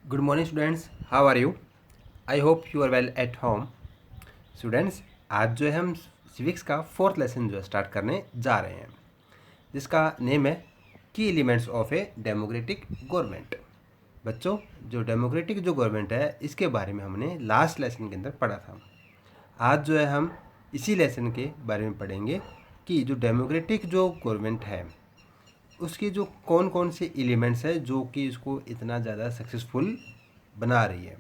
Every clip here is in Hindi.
Good morning students, how are you? I hope you are well at home. Students, आज जो है हम सिविक्स का फोर्थ लेसन जो है स्टार्ट करने जा रहे हैं, जिसका नेम है की elements of A democratic government. बच्चों, जो डेमोक्रेटिक जो गवर्नमेंट है इसके बारे में हमने लास्ट लेसन के अंदर पढ़ा था। आज जो है हम इसी लेसन के बारे में पढ़ेंगे कि जो डेमोक्रेटिक जो गवर्नमेंट है उसकी जो कौन कौन से एलिमेंट्स हैं जो कि इसको इतना ज़्यादा सक्सेसफुल बना रही है।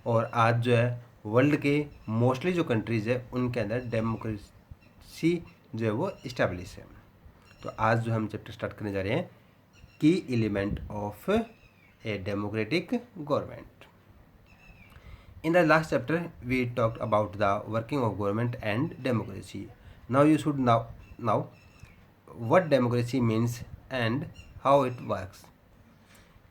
और आज जो है वर्ल्ड के मोस्टली जो कंट्रीज़ है उनके अंदर डेमोक्रेसी जो है वो इस्टेब्लिश है। तो आज जो हम चैप्टर स्टार्ट करने जा रहे हैं की element of A democratic government. In the last chapter, we talked about the working of government and democracy. Now you should know what democracy means and how it works.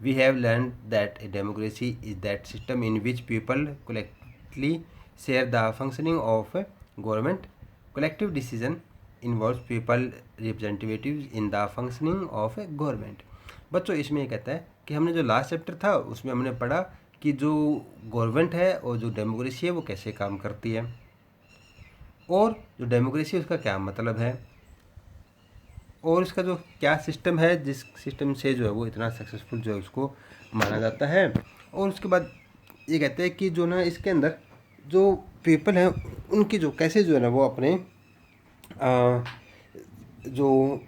We have learned that a democracy is that system in which people collectively share the functioning of a government. Collective decision involves people representatives in the functioning of a government. बच्चों, इसमें ये कहता है कि हमने जो लास्ट चैप्टर था उसमें हमने पढ़ा कि जो गवर्नमेंट है और जो डेमोक्रेसी है वो कैसे काम करती है, और जो डेमोक्रेसी है उसका क्या मतलब है, और इसका जो क्या सिस्टम है जिस सिस्टम से जो है वो इतना सक्सेसफुल जो है उसको माना जाता है। और उसके बाद ये कहते हैं कि जो ना इसके अंदर जो पीपल हैं उनकी जो कैसे जो है ना वो अपने जो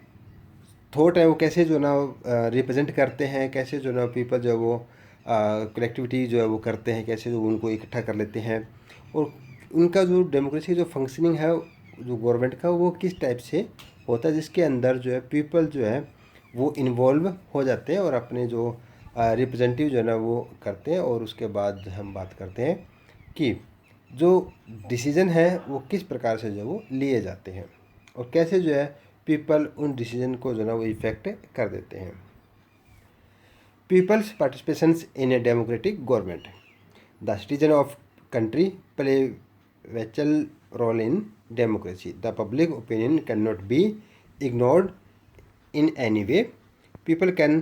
थॉट है वो कैसे जो है ना रिप्रेजेंट करते हैं, कैसे जो है ना पीपल जो है वो कलेक्टिविटी जो है वो करते हैं, कैसे जो उनको इकट्ठा कर लेते हैं, और उनका जो डेमोक्रेसी जो फंक्शनिंग है जो गवर्नमेंट का वो किस टाइप से होता है, जिसके अंदर जो है पीपल जो है वो इन्वॉल्व हो जाते हैं और अपने जो रिप्रेजेंटेटिव जो है ना वो करते हैं। और उसके बाद हम बात करते हैं कि जो डिसीज़न है वो किस प्रकार से जो है वो लिए जाते हैं और कैसे जो है पीपल उन डिसीजन को जो है ना वो इफेक्ट कर देते हैं। Peoples participations in a democratic government, the citizen of country play vital role in democracy, the public opinion can not be ignored in any way. People can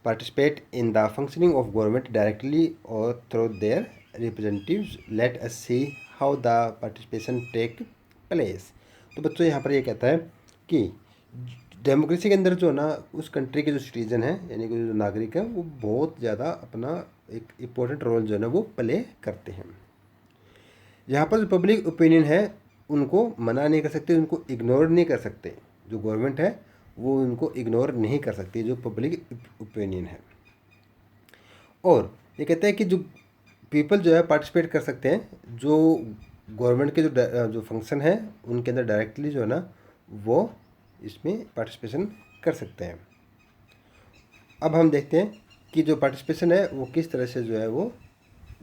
participate in the functioning of government directly or through their representatives. Let us see how the participation take place. तो बच्चों यहाँ पर ये कहता है कि डेमोक्रेसी के अंदर जो ना उस कंट्री के जो सिटीजन है यानी कि जो नागरिक है वो बहुत ज़्यादा अपना एक इम्पोर्टेंट रोल जो है ना वो प्ले करते हैं। यहाँ पर जो पब्लिक ओपिनियन है उनको मना नहीं कर सकते, उनको इग्नोर नहीं कर सकते। जो गवर्नमेंट है वो उनको इग्नोर नहीं कर सकती, जो पब्लिक ओपिनियन है। और ये कहते हैं कि जो पीपल जो है पार्टिसिपेट कर सकते हैं जो गवर्नमेंट के जो फंक्शन है उनके अंदर डायरेक्टली जो है ना वो इसमें पार्टिसिपेशन कर सकते हैं। अब हम देखते हैं कि जो पार्टिसिपेशन है वो किस तरह से जो है वो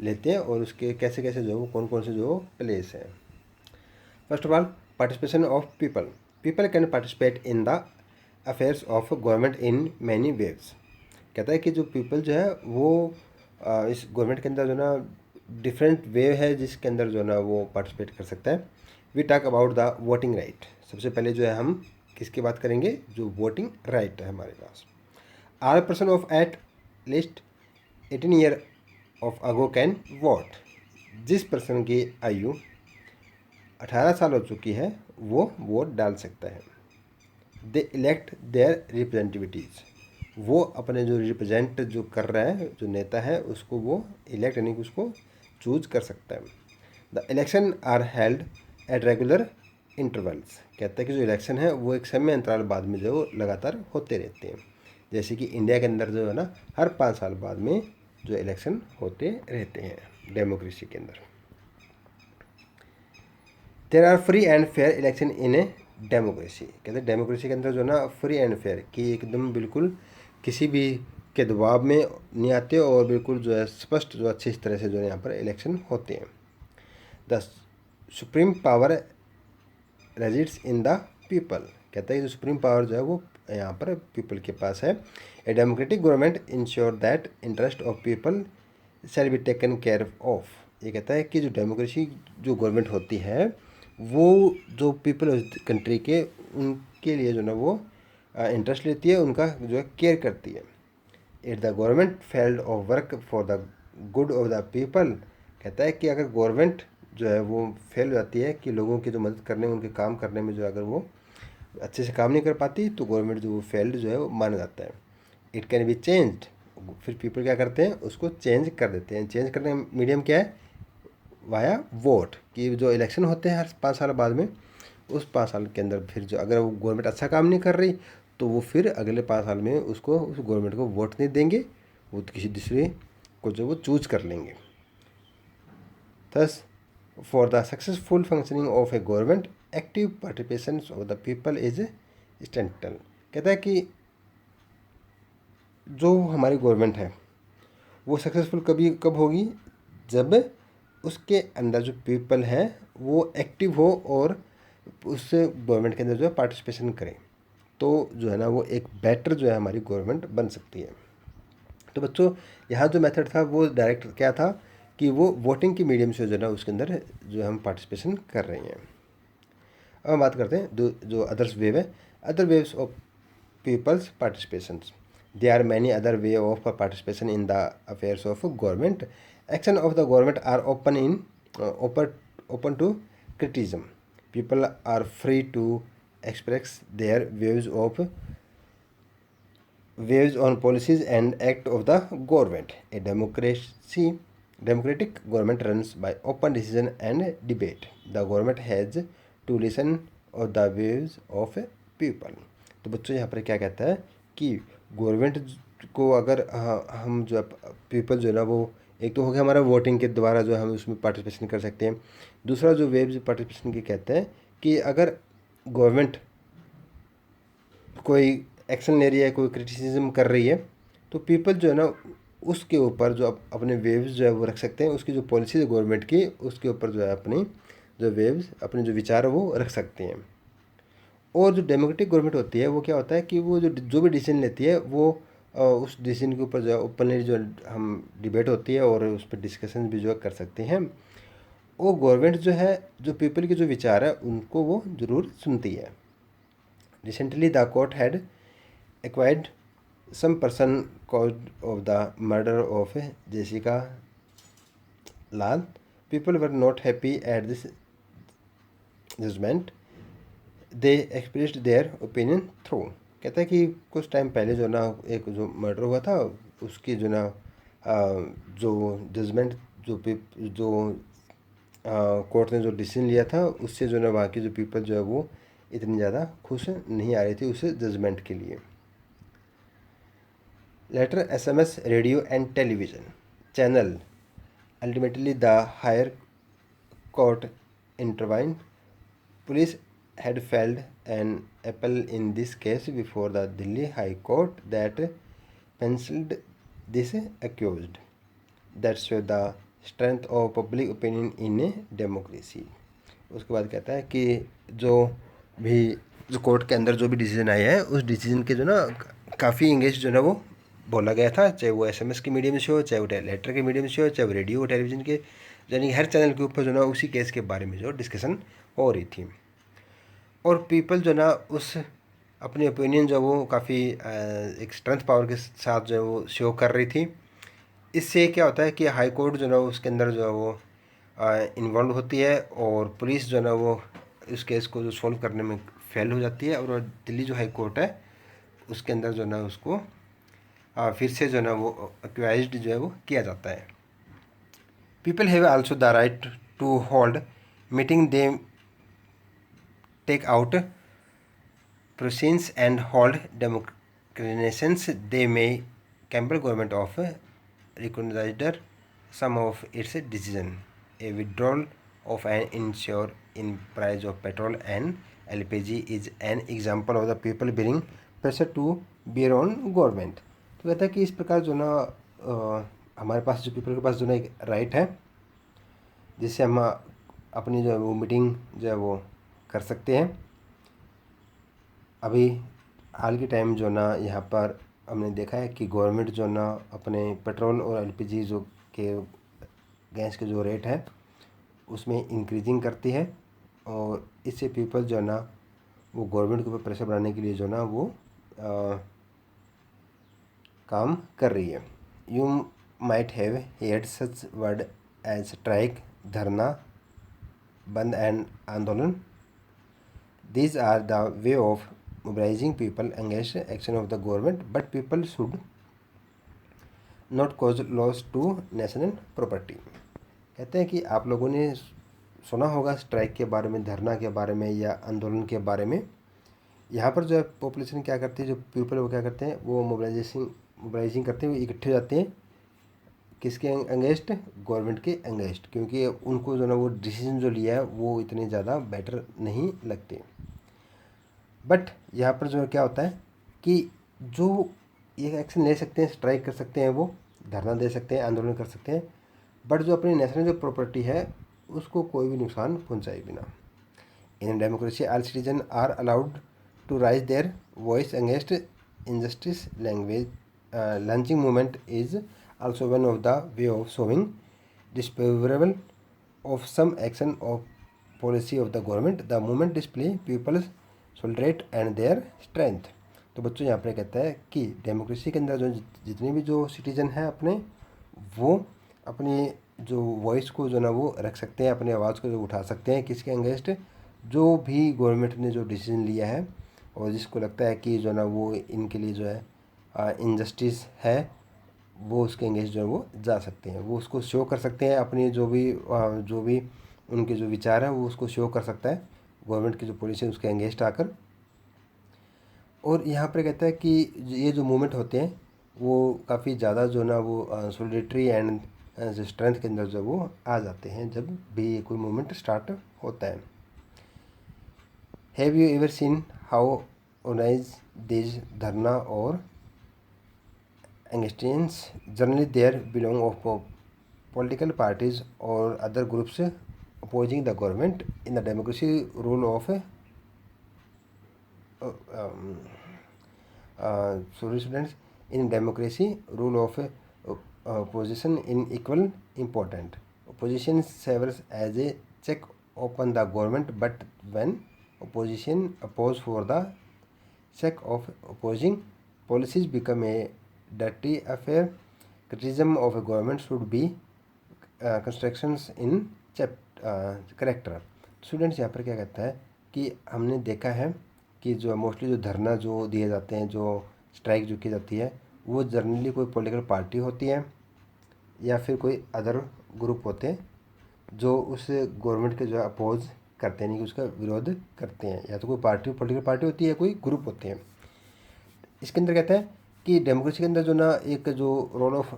लेते हैं और उसके कैसे कैसे जो है वो कौन कौन से जो प्लेस है। First of all, participation of people. People can participate in the affairs of government in many ways. कहता है कि जो पीपल जो है वो इस गवर्नमेंट के अंदर जो ना डिफरेंट वे है जिसके अंदर जो ना वो पार्टिसिपेट कर सकता है। We talk about the voting right. सबसे पहले जो है हम किसकी बात करेंगे, जो वोटिंग राइट है हमारे पास। All person of at least 18 year of ago can vote. जिस पर्सन की आयु 18 साल हो चुकी है वो वोट डाल सकता है। दे इलेक्ट देयर रिप्रेजेंटेटिव्स। वो अपने जो रिप्रेजेंट जो कर रहा है जो नेता है उसको वो इलेक्ट यानी कि उसको चूज कर सकता है। The election are held at regular intervals. कहता है कि जो इलेक्शन है वो एक समय अंतराल बाद में जो लगातार होते रहते हैं। जैसे कि इंडिया के अंदर जो है ना हर 5 साल बाद में जो इलेक्शन होते रहते हैं डेमोक्रेसी के अंदर। There are free and fair election in a democracy. कहते हैं डेमोक्रेसी के अंदर जो ना फ्री एंड फेयर कि एकदम बिल्कुल किसी भी के दबाव में नहीं आते और बिल्कुल जो है स्पष्ट जो अच्छी तरह से जो है यहाँ पर इलेक्शन होते हैं। The supreme power resides in the people. कहता है कि जो सुप्रीम पावर जो है वो यहाँ पर पीपल के पास है। ए democratic government ensure that interest of people shall be taken care of. ये कहता है कि जो डेमोक्रेसी जो गवर्नमेंट होती है वो जो पीपल कंट्री के उनके लिए जो ना वो इंटरेस्ट लेती है, उनका जो है केयर करती है। It the government failed of work for the good of the people, कहता है कि अगर गवर्नमेंट जो है वो फेल हो जाती है कि लोगों की जो मदद करने में, उनके काम करने में जो अगर वो अच्छे से काम नहीं कर पाती तो गवर्नमेंट जो फेल्ड जो है वो माना जाता है। इट कैन बी चेंज्ड, फिर पीपल क्या करते हैं, उसको चेंज कर देते हैं। चेंज करने का मीडियम क्या है, वाया वोट, कि जो इलेक्शन होते हैं हर 5 साल बाद में, उस 5 साल के अंदर फिर जो अगर वो गवर्नमेंट अच्छा काम नहीं कर रही तो वो फिर अगले 5 साल में उसको, उस गवर्नमेंट को वोट नहीं देंगे, वो किसी दूसरे को जो वो चूज कर लेंगे। Thus for the successful functioning of A government active participation of the people is essential. कहता है कि जो हमारी गवर्नमेंट है वो सक्सेसफुल कब होगी, जब उसके अंदर जो पीपल है वो एक्टिव हो और उस गवर्नमेंट के अंदर जो है पार्टिसिपेशन करें, तो जो है ना वो एक बेटर जो है हमारी गवर्नमेंट बन सकती है। तो बच्चों यहाँ जो मेथड था वो डायरेक्ट क्या था कि वो वोटिंग के मीडियम से जो है ना उसके अंदर जो हम पार्टिसिपेशन कर रहे हैं। अब हम बात करते हैं जो अदर्स वेव है, other waves of peoples participation. There are many other way of participation in the affairs of government. Action of the government are open to criticism. People are free to express their views on policies and act of the government. A democratic government runs by open decision and debate. The government has to listen of the views of people. तो बच्चों यहाँ पर क्या कहता है कि गवर्नमेंट को अगर हम जो पीपल जो है ना वो, एक तो हो गया हमारा वोटिंग के द्वारा जो हम उसमें पार्टिसिपेशन कर सकते हैं। दूसरा जो वेव्स पार्टिसिपेशन की कहते हैं कि अगर गवर्नमेंट कोई एक्शन ले रही है, कोई क्रिटिसिज्म कर रही है, तो पीपल जो है ना उसके ऊपर जो अपने वेव्स जो है वो रख सकते हैं। उसकी जो पॉलिसी है गवर्नमेंट की, उसके ऊपर जो है अपनी जो वेव्स, अपने जो विचार है वो रख सकते हैं। और जो डेमोक्रेटिक गवर्नमेंट होती है वो क्या होता है कि वो जो भी डिसीजन लेती है वो उस डिसीजन के ऊपर जो है ओपनली जो हम डिबेट होती है और उस पर डिस्कशन भी जो है कर सकते हैं। वो गवर्नमेंट जो है जो पीपल के जो विचार है उनको वो ज़रूर सुनती है। Recently the court had acquired some person caused of the murder of Jessica Lal. People were not happy at this judgment. They expressed their opinion through. कहता है कि कुछ टाइम पहले जो ना एक जो मर्डर हुआ था उसकी जो ना जो जजमेंट जो कोर्ट ने जो डिसीजन लिया था उससे जो ना वहाँ की जो पीपल जो है वो इतनी ज़्यादा खुश नहीं आ रही थी उस जजमेंट के लिए। Later, SMS, radio, and television channel. Ultimately, the higher court intervened. Police had filed an appeal in this case before the Delhi High Court that penciled this accused. That shows the strength of public opinion in a democracy. उसके बाद कहता है कि जो कोर्ट के अंदर जो भी डिसीजन आया है उस डिसीजन के जो ना काफ़ी इंग्लिश जो ना वो बोला गया था, चाहे वो SMS के मीडियम से हो, चाहे वो लेटर के मीडियम से हो, चाहे वो रेडियो और टेलीविज़न के, यानी हर चैनल के ऊपर जो ना उसी केस के बारे में जो डिस्कशन हो रही थी। और पीपल जो ना उस अपनी ओपिनियन जो वो काफ़ी एक स्ट्रेंथ पावर के साथ जो है वो शो कर रही थी। इससे क्या होता है कि हाई कोर्ट जो ना उसके अंदर जो है वो इन्वॉल्व होती है और पुलिस जो है ना वो इस केस को जो सॉल्व करने में फेल हो जाती है और दिल्ली जो हाई कोर्ट है उसके अंदर जो ना उसको फिर से जो ना वो एक्वाइज्ड जो है वो किया जाता है। People have also the right to hold meeting, they take out proceedings and hold demonstrations. They may compel government of reconsider some of its decision. A withdrawal of an insure in price of petrol and LPG is an example of the people bearing pressure to bear on government. तो कहता है कि इस प्रकार जो ना हमारे पास जो पीपल के पास जो ना एक राइट है जिससे हम अपनी जो है वो मीटिंग जो है वो कर सकते हैं। अभी हाल के टाइम जो ना यहाँ पर हमने देखा है कि गवर्नमेंट जो ना अपने पेट्रोल और LPG जो के गैस के जो रेट है उसमें इंक्रीजिंग करती है और इससे पीपल जो ना वो गवर्नमेंट के ऊपर प्रेशर बनाने के लिए जो ना वो काम कर रही है। might have heard such word as strike, dharna, band and andolan. These are the way of mobilizing people against action of the government, but people should not cause loss to national property. कहते हैं कि आप लोगों ने सुना होगा स्ट्राइक के बारे में, धरना के बारे में या आंदोलन के बारे में। यहाँ पर जो है पॉपुलेशन क्या करती है, जो पीपल वो क्या करते हैं, वो मोबिलाइजिंग करते हैं, वो इकट्ठे हो जाते हैं किसके अगेंस्ट, गवर्नमेंट के अगेंस्ट, क्योंकि उनको जो ना वो डिसीजन जो लिया है वो इतने ज़्यादा बेटर नहीं लगते। बट यहाँ पर जो क्या होता है कि जो ये एक्शन ले सकते हैं, स्ट्राइक कर सकते हैं, वो धरना दे सकते हैं, आंदोलन कर सकते हैं, बट जो अपनी नेशनल जो प्रॉपर्टी है उसको कोई भी नुकसान पहुँचाए बिना। In democracy all citizen are allowed to raise their voice against injustice. Lynching movement is also one of the way of showing disapproval of some action of policy of the government. The movement display people's solidarity and their strength. तो बच्चों यहाँ पर कहता है कि डेमोक्रेसी के अंदर जो जितने भी जो सिटीजन हैं अपने, वो अपनी जो वॉइस को जो ना वो रख सकते हैं, अपनी आवाज़ को जो उठा सकते हैं किसके अगेंस्ट, जो भी गवर्नमेंट ने जो डिसीजन लिया है और जिसको लगता है कि जो ना वो इनके लिए जो है इनजस्टिस है, वो उसके अगेंस्ट जो है वो जा सकते हैं, वो उसको शो कर सकते हैं, अपनी जो भी उनके जो विचार हैं वो उसको शो कर सकता है गवर्नमेंट की जो पॉलिसी है उसके अगेंस्ट आकर। और यहाँ पर कहता है कि ये जो मूवमेंट होते हैं वो काफ़ी ज़्यादा जो ना वो सॉलिडेटरी एंड जो स्ट्रेंथ के अंदर जो वो आ जाते हैं जब भी कोई मूवमेंट स्टार्ट होता है। Have you ever seen how organize these dharna or engagements? Generally there belong of political parties or other groups opposing the government. In the democracy rule of sorry students, in democracy rule of opposition in equal important. Opposition serves as a check upon the government, but when opposition oppose for the sake of opposing, policies become a dirty affair. Criticism of a government should be constructions in character. Students यहाँ पर क्या कहता है कि हमने देखा है कि जो मोस्टली जो धरना जो दिए जाते हैं, जो स्ट्राइक जो की जाती है, वो जनरली कोई पॉलिटिकल पार्टी होती है या फिर कोई अदर ग्रुप होते हैं जो उस गवर्नमेंट के जो अपोज करते हैं, नहीं कि उसका विरोध करते हैं, या तो कोई पार्टी पॉलिटिकल पार्टी होती है, कोई ग्रुप होते हैं। इसके अंदर कहता है कि डेमोक्रेसी के अंदर जो ना एक जो रोल ऑफ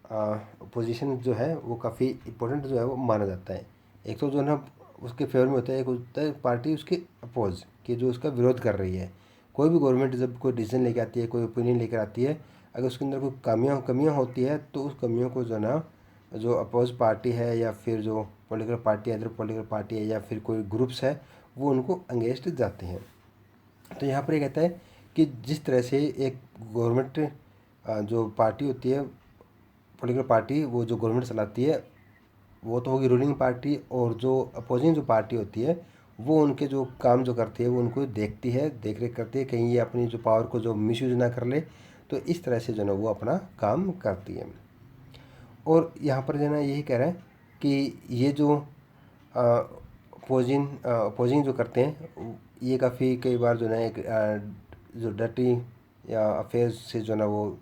अपोजिशन जो है वो काफ़ी इम्पोर्टेंट जो है वो माना जाता है। एक तो जो ना उसके फेवर में होता है, एक होता है पार्टी उसके अपोज कि जो उसका विरोध कर रही है। कोई भी गवर्नमेंट जब कोई डिसीजन लेकर आती है, कोई ओपिनियन लेकर आती है, अगर उसके अंदर कोई कमियाँ होती है तो उस कमियों को जो ना जो अपोज पार्टी है या फिर जो पॉलिटिकल पार्टी है, अदर पॉलिटिकल पार्टी है या फिर कोई ग्रुप्स है, वो उनको अगेंस्ट जाते हैं। तो यहाँ पर ये कहता है कि जिस तरह से एक गवर्नमेंट जो पार्टी होती है, पॉलिटिकल पार्टी, वो जो गवर्नमेंट चलाती है वो तो होगी रूलिंग पार्टी, और जो अपोजिंग जो पार्टी होती है वो उनके जो काम जो करती है वो उनको देखती है, देख रेख करती है, कहीं ये अपनी जो पावर को जो मिसयूज ना कर ले। तो इस तरह से जो है वो अपना काम करती है। और यहाँ पर जो है ना यही कह रहा है कि ये जो अपोजिंग जो करते हैं ये काफ़ी कई बार जो है एक जो डर्टी या अफेयर से जो ना वो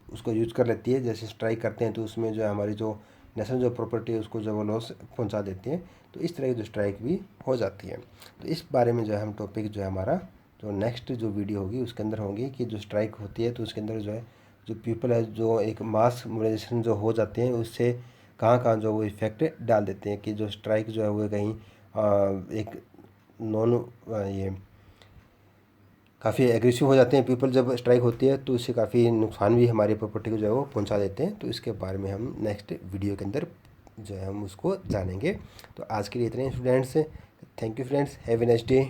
उसको यूज कर लेती है। जैसे स्ट्राइक करते हैं तो उसमें जो है हमारी जो नेशनल जो प्रॉपर्टी है उसको जो वो लॉस पहुंचा देती हैं, तो इस तरह की जो स्ट्राइक भी हो जाती है। तो इस बारे में जो है हम टॉपिक जो है हमारा जो नेक्स्ट जो वीडियो होगी उसके अंदर होगी कि जो स्ट्राइक होती है तो उसके अंदर जो है जो पीपल है जो एक मास मोबिलाइजेशन जो हो जाते हैं उससे कहाँ कहाँ जो वो इफ़ेक्ट डाल देते हैं कि जो स्ट्राइक जो है वो कहीं एक ये काफ़ी एग्रेसिव हो जाते हैं पीपल जब स्ट्राइक होती है, तो उससे काफ़ी नुकसान भी हमारी प्रॉपर्टी को जो है वो पहुंचा देते हैं। तो इसके बारे में हम नेक्स्ट वीडियो के अंदर जो है हम उसको जानेंगे। तो आज के लिए इतने students, thank you friends, have a nice day.